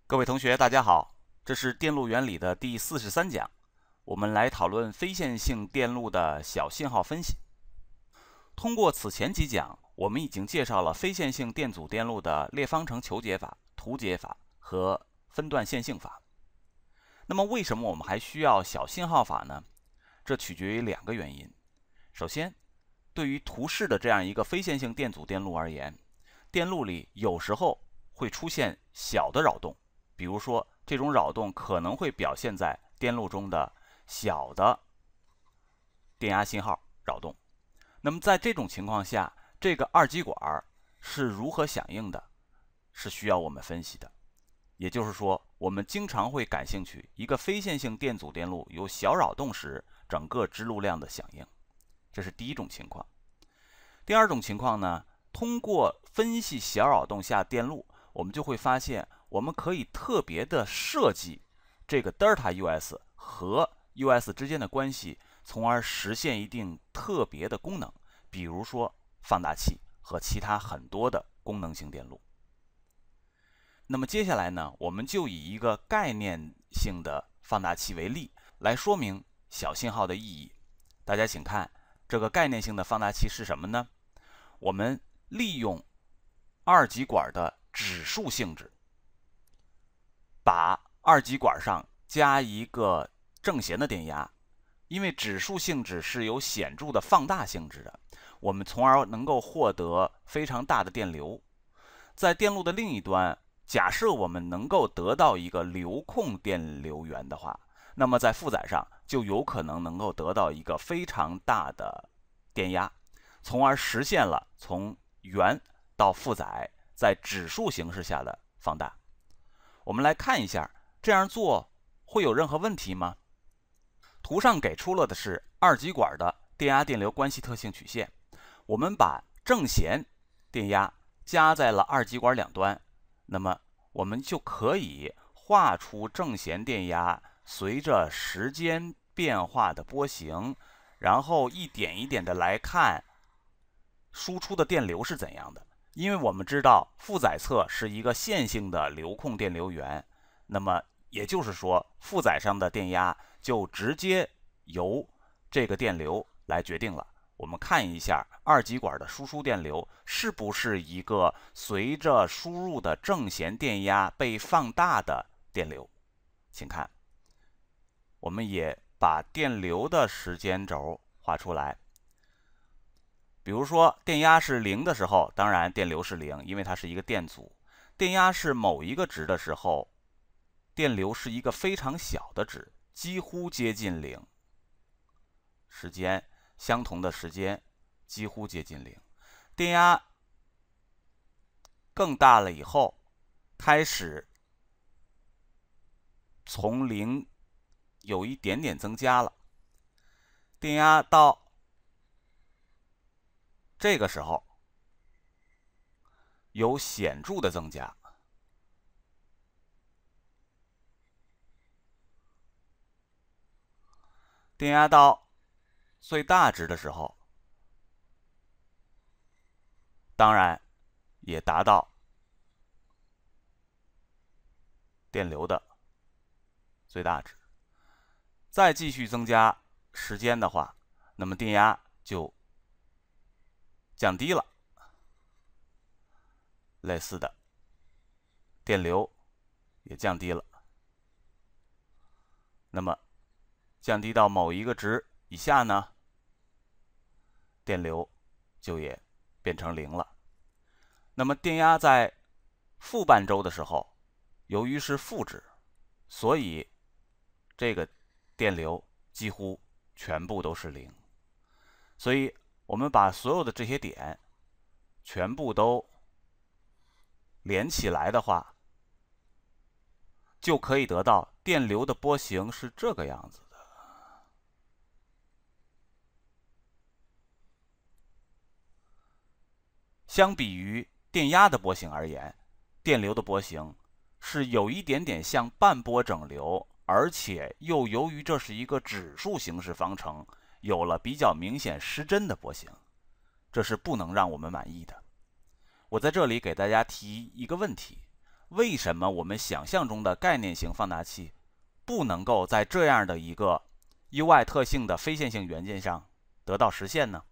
各位同学，大家好，这是电路原理的第43讲，我们来讨论非线性电路的小信号分析。通过此前几讲，我们已经介绍了非线性电阻电路的列方程求解法、图解法和分段线性法。那么，为什么我们还需要小信号法呢？这取决于两个原因。首先，对于图示的这样一个非线性电阻电路而言，电路里有时候会出现小的扰动。比如说，这种扰动可能会表现在电路中的小的电压信号扰动。那么在这种情况下，这个二极管是如何响应的，是需要我们分析的。也就是说，我们经常会感兴趣一个非线性电阻电路有小扰动时整个支路量的响应，这是第一种情况。第二种情况呢，通过分析小扰动下电路，我们就会发现我们可以特别的设计这个德尔塔 US 和 US 之间的关系，从而实现一定特别的功能，比如说放大器和其他很多的功能性电路。那么接下来呢，我们就以一个概念性的放大器为例，来说明小信号的意义。大家请看，这个概念性的放大器是什么呢？我们利用二极管的指数性质，把二极管上加一个正弦的电压，因为指数性质是有显著的放大性质的，我们从而能够获得非常大的电流。在电路的另一端，假设我们能够得到一个流控电流源的话，那么在负载上就有可能能够得到一个非常大的电压，从而实现了从源到负载在指数形式下的放大。我们来看一下，这样做会有任何问题吗？图上给出了的是二极管的电压电流关系特性曲线，我们把正弦电压加在了二极管两端，那么我们就可以画出正弦电压随着时间变化的波形，然后一点一点的来看输出的电流是怎样的。因为我们知道负载侧是一个线性的流控电流源，那么也就是说，负载上的电压就直接由这个电流来决定了。我们看一下二极管的输出电流是不是一个随着输入的正弦电压被放大的电流。请看，我们也把电流的时间轴画出来。比如说，电压是0的时候，当然电流是0，因为它是一个电阻。电压是某一个值的时候，电流是一个非常小的值，几乎接近0。时间相同的时间几乎接近0。电压更大了以后，开始从0有一点点增加了。电压到这个时候有显著的增加。电压到最大值的时候，当然也达到电流的最大值。再继续增加时间的话，那么电压就降低了。类似的，电流也降低了。那么降低到某一个值以下呢，电流就也变成0了。那么电压在负半周的时候，由于是负值，所以这个电流几乎全部都是0。所以我们把所有的这些点全部都连起来的话，就可以得到电流的波形是这个样子的。相比于电压的波形而言，电流的波形是有一点点像半波整流，而且又由于这是一个指数形式方程，有了比较明显失真的波形，这是不能让我们满意的。我在这里给大家提一个问题，为什么我们想象中的概念型放大器不能够在这样的一个 UI 特性的非线性元件上得到实现呢？